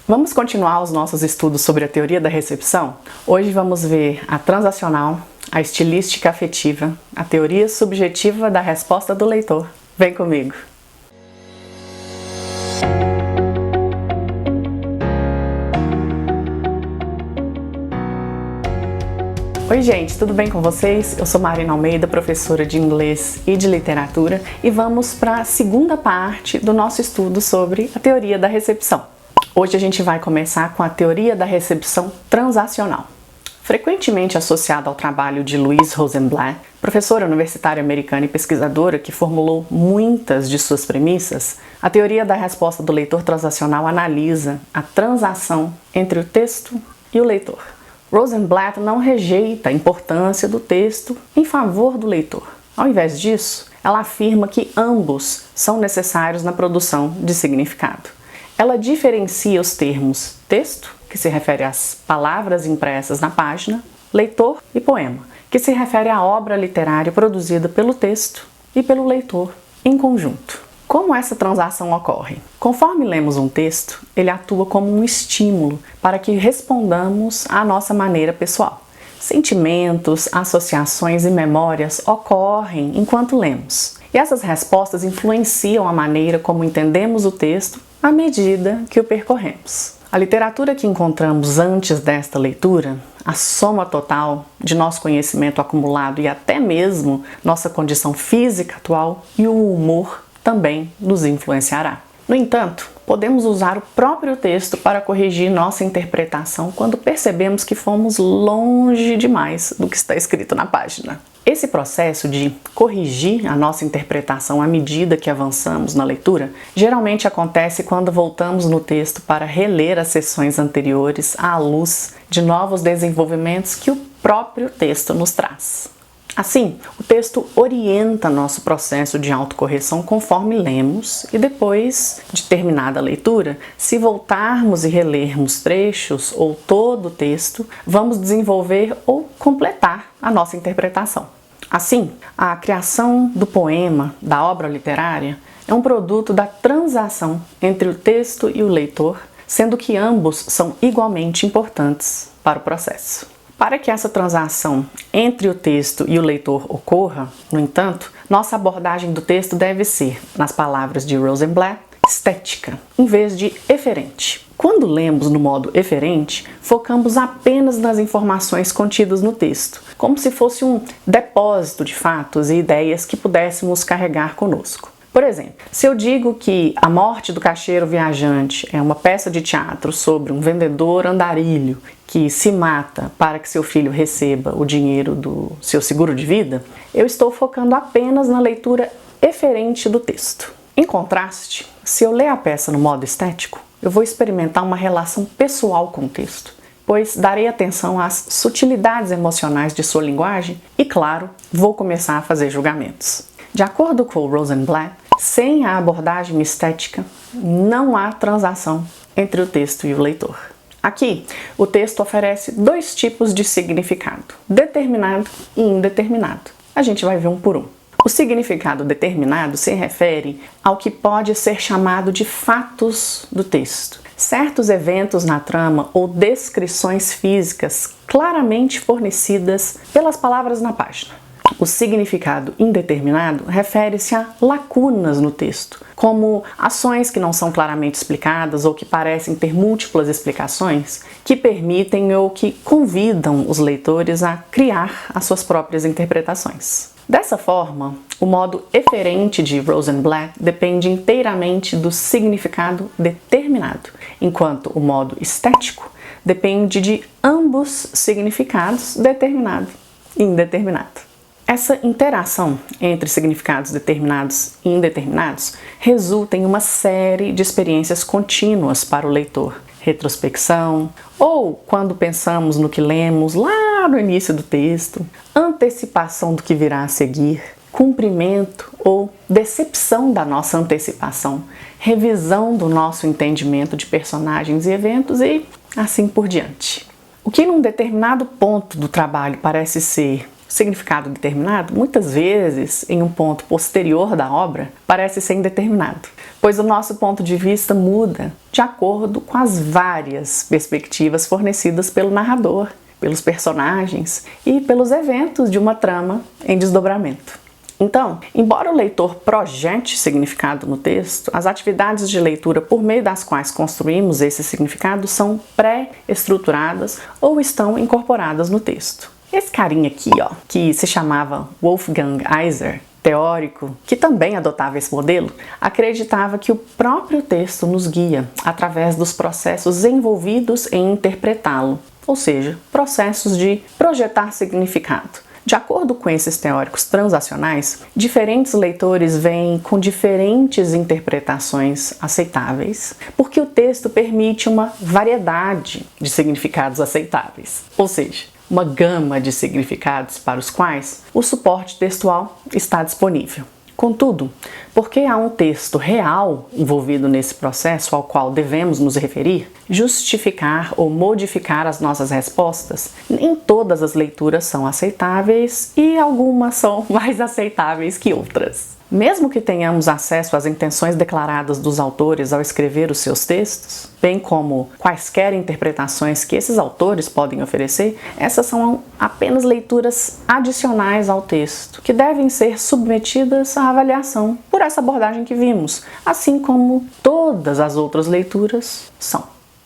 Vamos continuar os nossos estudos sobre a teoria da recepção? Hoje vamos ver a transacional, a estilística afetiva, a teoria subjetiva da resposta do leitor. Vem comigo! Oi gente, tudo bem com vocês? Eu sou Marina Almeida, professora de inglês e de literatura, e vamos para a segunda parte do nosso estudo sobre a teoria da recepção. Hoje a gente vai começar com a teoria da recepção transacional. Frequentemente associada ao trabalho de Louise Rosenblatt, professora universitária americana e pesquisadora que formulou muitas de suas premissas, a teoria da resposta do leitor transacional analisa a transação entre o texto e o leitor. Rosenblatt não rejeita a importância do texto em favor do leitor. Ao invés disso, ela afirma que ambos são necessários na produção de significado. Ela diferencia os termos texto, que se refere às palavras impressas na página, leitor e poema, que se refere à obra literária produzida pelo texto e pelo leitor em conjunto. Como essa transação ocorre? Conforme lemos um texto, ele atua como um estímulo para que respondamos à nossa maneira pessoal. Sentimentos, associações e memórias ocorrem enquanto lemos. E essas respostas influenciam a maneira como entendemos o texto à medida que o percorremos. A literatura que encontramos antes desta leitura, a soma total de nosso conhecimento acumulado e até mesmo nossa condição física atual e o humor também nos influenciará. No entanto, podemos usar o próprio texto para corrigir nossa interpretação quando percebemos que fomos longe demais do que está escrito na página. Esse processo de corrigir a nossa interpretação à medida que avançamos na leitura geralmente acontece quando voltamos no texto para reler as seções anteriores à luz de novos desenvolvimentos que o próprio texto nos traz. Assim, o texto orienta nosso processo de autocorreção conforme lemos e depois de terminada a leitura, se voltarmos e relermos trechos ou todo o texto, vamos desenvolver ou completar a nossa interpretação. Assim, a criação do poema, da obra literária, é um produto da transação entre o texto e o leitor, sendo que ambos são igualmente importantes para o processo. Para que essa transação entre o texto e o leitor ocorra, no entanto, nossa abordagem do texto deve ser, nas palavras de Rosenblatt, estética, em vez de eferente. Quando lemos no modo eferente, focamos apenas nas informações contidas no texto, como se fosse um depósito de fatos e ideias que pudéssemos carregar conosco. Por exemplo, se eu digo que A Morte do Caixeiro Viajante é uma peça de teatro sobre um vendedor andarilho que se mata para que seu filho receba o dinheiro do seu seguro de vida, eu estou focando apenas na leitura eferente do texto. Em contraste, se eu ler a peça no modo estético, eu vou experimentar uma relação pessoal com o texto, pois darei atenção às sutilidades emocionais de sua linguagem e, claro, vou começar a fazer julgamentos. De acordo com Rosenblatt, sem a abordagem estética, não há transação entre o texto e o leitor. Aqui, o texto oferece dois tipos de significado, determinado e indeterminado. A gente vai ver um por um. O significado determinado se refere ao que pode ser chamado de fatos do texto. Certos eventos na trama ou descrições físicas claramente fornecidas pelas palavras na página. O significado indeterminado refere-se a lacunas no texto, como ações que não são claramente explicadas ou que parecem ter múltiplas explicações, que permitem ou que convidam os leitores a criar as suas próprias interpretações. Dessa forma, o modo eferente de Rosenblatt depende inteiramente do significado determinado, enquanto o modo estético depende de ambos significados, determinado e indeterminado. Essa interação entre significados determinados e indeterminados resulta em uma série de experiências contínuas para o leitor. Retrospecção, ou quando pensamos no que lemos lá no início do texto, antecipação do que virá a seguir, cumprimento ou decepção da nossa antecipação, revisão do nosso entendimento de personagens e eventos e assim por diante. O que num determinado ponto do trabalho parece ser significado determinado, muitas vezes, em um ponto posterior da obra, parece ser indeterminado, pois o nosso ponto de vista muda de acordo com as várias perspectivas fornecidas pelo narrador, pelos personagens e pelos eventos de uma trama em desdobramento. Então, embora o leitor projete significado no texto, as atividades de leitura por meio das quais construímos esse significado são pré-estruturadas ou estão incorporadas no texto. Esse carinha aqui, que se chamava Wolfgang Iser, teórico que também adotava esse modelo, acreditava que o próprio texto nos guia através dos processos envolvidos em interpretá-lo, ou seja, processos de projetar significado. De acordo com esses teóricos transacionais, diferentes leitores vêm com diferentes interpretações aceitáveis, porque o texto permite uma variedade de significados aceitáveis, ou seja, uma gama de significados para os quais o suporte textual está disponível. Contudo, porque há um texto real envolvido nesse processo ao qual devemos nos referir, justificar ou modificar as nossas respostas, nem todas as leituras são aceitáveis e algumas são mais aceitáveis que outras. Mesmo que tenhamos acesso às intenções declaradas dos autores ao escrever os seus textos, bem como quaisquer interpretações que esses autores podem oferecer, essas são apenas leituras adicionais ao texto, que devem ser submetidas à avaliação por essa abordagem que vimos, assim como todas as outras leituras são.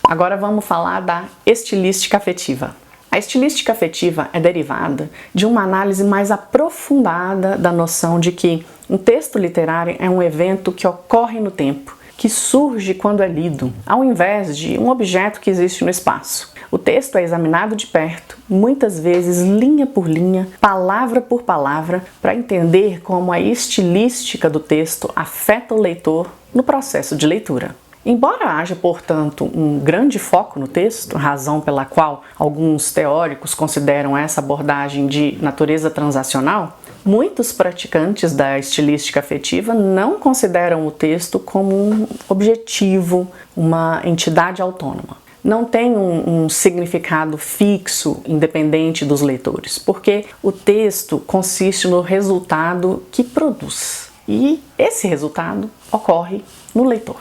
Agora vamos falar da estilística afetiva. A estilística afetiva é derivada de uma análise mais aprofundada da noção de que um texto literário é um evento que ocorre no tempo, que surge quando é lido, ao invés de um objeto que existe no espaço. O texto é examinado de perto, muitas vezes linha por linha, palavra por palavra, para entender como a estilística do texto afeta o leitor no processo de leitura. Embora haja, portanto, um grande foco no texto, razão pela qual alguns teóricos consideram essa abordagem de natureza transacional, muitos praticantes da estilística afetiva não consideram o texto como um objetivo, uma entidade autônoma. Não tem um significado fixo, independente dos leitores, porque o texto consiste no resultado que produz, e esse resultado ocorre no leitor.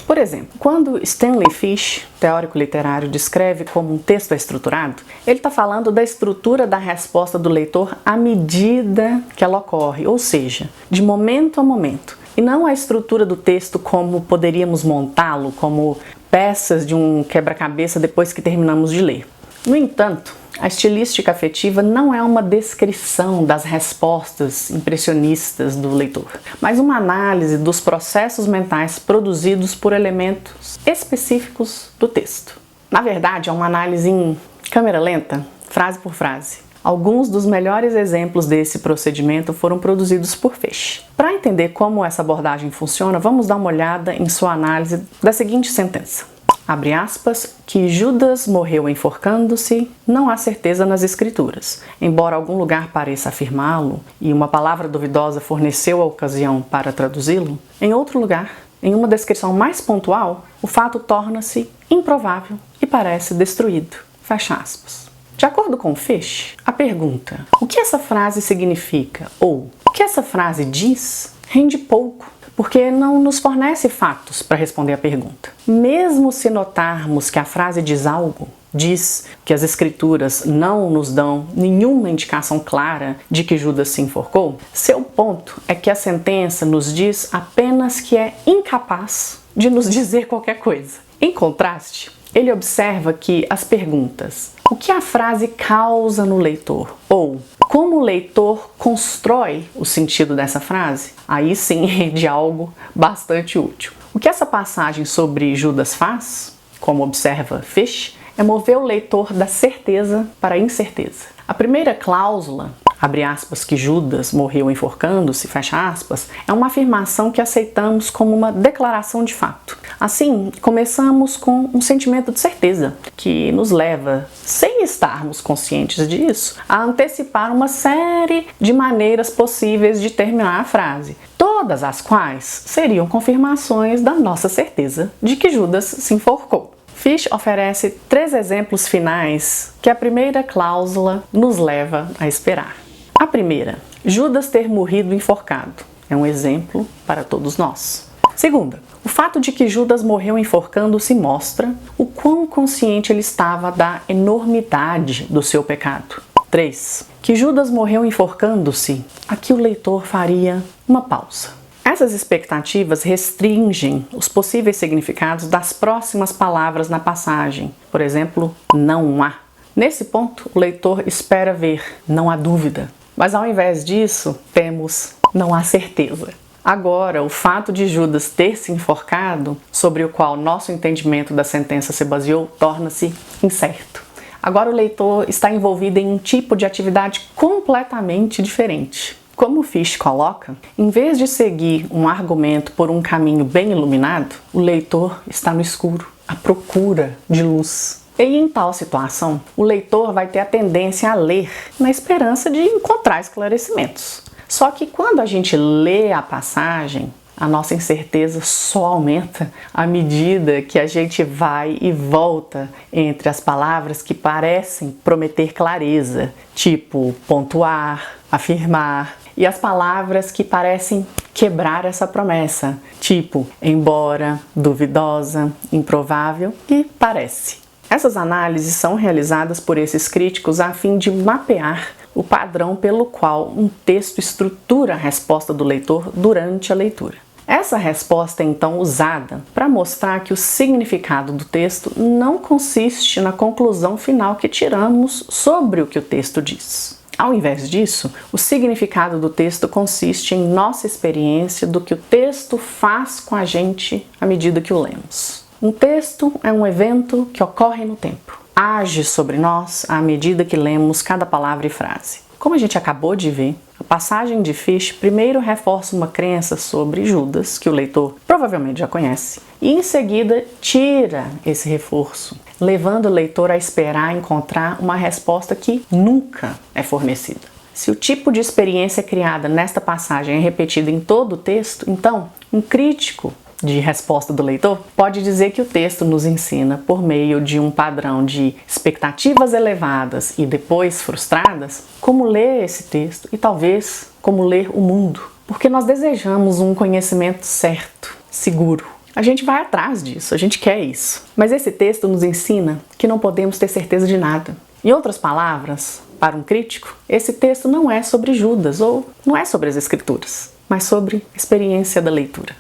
Por exemplo, quando Stanley Fish, teórico literário, descreve como um texto é estruturado, ele está falando da estrutura da resposta do leitor à medida que ela ocorre, ou seja, de momento a momento, e não a estrutura do texto como poderíamos montá-lo, como peças de um quebra-cabeça depois que terminamos de ler. No entanto, a estilística afetiva não é uma descrição das respostas impressionistas do leitor, mas uma análise dos processos mentais produzidos por elementos específicos do texto. Na verdade, é uma análise em câmera lenta, frase por frase. Alguns dos melhores exemplos desse procedimento foram produzidos por Fish. Para entender como essa abordagem funciona, vamos dar uma olhada em sua análise da seguinte sentença. Abre aspas, que Judas morreu enforcando-se, não há certeza nas escrituras. Embora algum lugar pareça afirmá-lo e uma palavra duvidosa forneceu a ocasião para traduzi-lo, em outro lugar, em uma descrição mais pontual, o fato torna-se improvável e parece destruído. Fecha aspas. De acordo com Fish, a pergunta, o que essa frase significa ou o que essa frase diz, rende pouco, porque não nos fornece fatos para responder a pergunta. Mesmo se notarmos que a frase diz algo, diz que as escrituras não nos dão nenhuma indicação clara de que Judas se enforcou, seu ponto é que a sentença nos diz apenas que é incapaz de nos dizer qualquer coisa. Em contraste, ele observa que as perguntas, o que a frase causa no leitor? Ou como o leitor constrói o sentido dessa frase? Aí sim é de algo bastante útil. O que essa passagem sobre Judas faz, como observa Fish, é mover o leitor da certeza para a incerteza. A primeira cláusula, abre aspas, que Judas morreu enforcando-se, fecha aspas, é uma afirmação que aceitamos como uma declaração de fato. Assim, começamos com um sentimento de certeza, que nos leva, sem estarmos conscientes disso, a antecipar uma série de maneiras possíveis de terminar a frase, todas as quais seriam confirmações da nossa certeza de que Judas se enforcou. Fish oferece 3 exemplos finais que a primeira cláusula nos leva a esperar. A primeira, Judas ter morrido enforcado, é um exemplo para todos nós. Segunda, o fato de que Judas morreu enforcando-se mostra o quão consciente ele estava da enormidade do seu pecado. 3. Que Judas morreu enforcando-se, aqui o leitor faria uma pausa. Essas expectativas restringem os possíveis significados das próximas palavras na passagem. Por exemplo, não há. Nesse ponto, o leitor espera ver, não há dúvida. Mas ao invés disso, temos não há certeza. Agora, o fato de Judas ter se enforcado, sobre o qual nosso entendimento da sentença se baseou, torna-se incerto. Agora o leitor está envolvido em um tipo de atividade completamente diferente. Como Fish coloca, em vez de seguir um argumento por um caminho bem iluminado, o leitor está no escuro, à procura de luz. E em tal situação, o leitor vai ter a tendência a ler na esperança de encontrar esclarecimentos. Só que quando a gente lê a passagem, a nossa incerteza só aumenta à medida que a gente vai e volta entre as palavras que parecem prometer clareza, tipo pontuar, afirmar, e as palavras que parecem quebrar essa promessa, tipo embora, duvidosa, improvável e parece. Essas análises são realizadas por esses críticos a fim de mapear o padrão pelo qual um texto estrutura a resposta do leitor durante a leitura. Essa resposta é então usada para mostrar que o significado do texto não consiste na conclusão final que tiramos sobre o que o texto diz. Ao invés disso, o significado do texto consiste em nossa experiência do que o texto faz com a gente à medida que o lemos. Um texto é um evento que ocorre no tempo, age sobre nós à medida que lemos cada palavra e frase. Como a gente acabou de ver, a passagem de Fish primeiro reforça uma crença sobre Judas, que o leitor provavelmente já conhece, e em seguida tira esse reforço, levando o leitor a esperar encontrar uma resposta que nunca é fornecida. Se o tipo de experiência criada nesta passagem é repetido em todo o texto, então um crítico de resposta do leitor pode dizer que o texto nos ensina, por meio de um padrão de expectativas elevadas e depois frustradas, como ler esse texto e talvez como ler o mundo, porque nós desejamos um conhecimento certo, seguro. A gente vai atrás disso, a gente quer isso. Mas esse texto nos ensina que não podemos ter certeza de nada. Em outras palavras, para um crítico, esse texto não é sobre Judas ou não é sobre as Escrituras, mas sobre a experiência da leitura.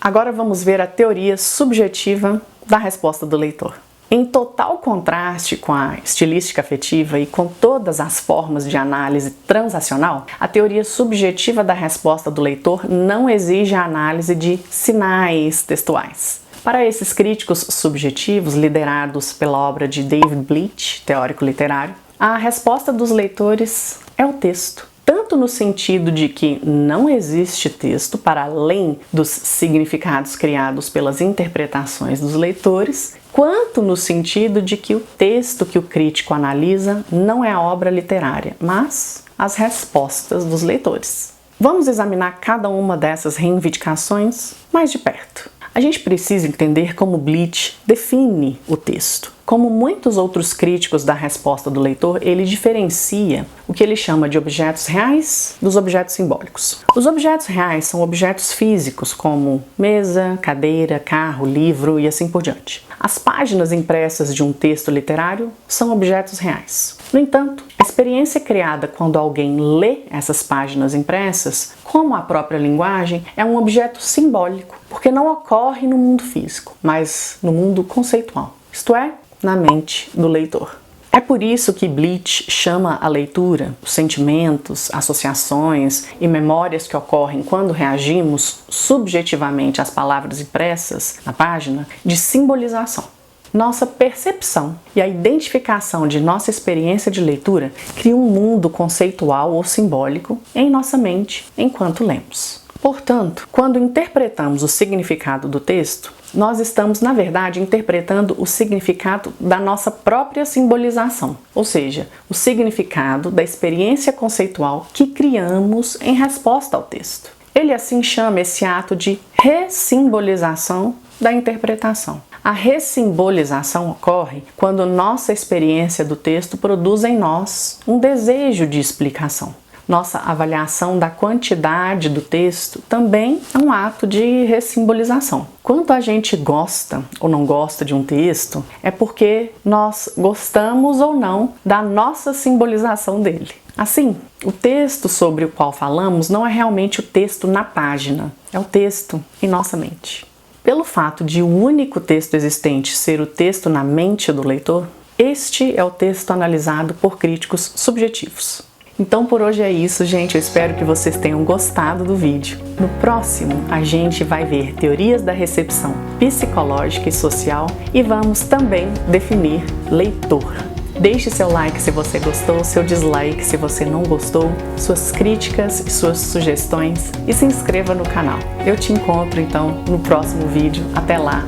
Agora vamos ver a teoria subjetiva da resposta do leitor. Em total contraste com a estilística afetiva e com todas as formas de análise transacional, a teoria subjetiva da resposta do leitor não exige a análise de sinais textuais. Para esses críticos subjetivos, liderados pela obra de David Bleach, teórico literário, a resposta dos leitores é o texto. Tanto no sentido de que não existe texto para além dos significados criados pelas interpretações dos leitores, quanto no sentido de que o texto que o crítico analisa não é a obra literária, mas as respostas dos leitores. Vamos examinar cada uma dessas reivindicações mais de perto. A gente precisa entender como Bleach define o texto. Como muitos outros críticos da resposta do leitor, ele diferencia o que ele chama de objetos reais dos objetos simbólicos. Os objetos reais são objetos físicos, como mesa, cadeira, carro, livro e assim por diante. As páginas impressas de um texto literário são objetos reais. No entanto, a experiência criada quando alguém lê essas páginas impressas, como a própria linguagem, é um objeto simbólico, porque não ocorre no mundo físico, mas no mundo conceitual, isto é, na mente do leitor. É por isso que Bleach chama a leitura, os sentimentos, associações e memórias que ocorrem quando reagimos subjetivamente às palavras impressas na página de simbolização. Nossa percepção e a identificação de nossa experiência de leitura cria um mundo conceitual ou simbólico em nossa mente enquanto lemos. Portanto, quando interpretamos o significado do texto, nós estamos, na verdade, interpretando o significado da nossa própria simbolização, ou seja, o significado da experiência conceitual que criamos em resposta ao texto. Ele assim chama esse ato de ressimbolização da interpretação. A ressimbolização ocorre quando nossa experiência do texto produz em nós um desejo de explicação. Nossa avaliação da quantidade do texto também é um ato de ressimbolização. Quando a gente gosta ou não gosta de um texto, é porque nós gostamos ou não da nossa simbolização dele. Assim, o texto sobre o qual falamos não é realmente o texto na página, é o texto em nossa mente. Pelo fato de o único texto existente ser o texto na mente do leitor, este é o texto analisado por críticos subjetivos. Então por hoje é isso, gente. Eu espero que vocês tenham gostado do vídeo. No próximo, a gente vai ver teorias da recepção psicológica e social e vamos também definir leitor. Deixe seu like se você gostou, seu dislike se você não gostou, suas críticas e suas sugestões e se inscreva no canal. Eu te encontro então no próximo vídeo. Até lá,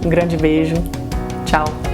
um grande beijo, tchau!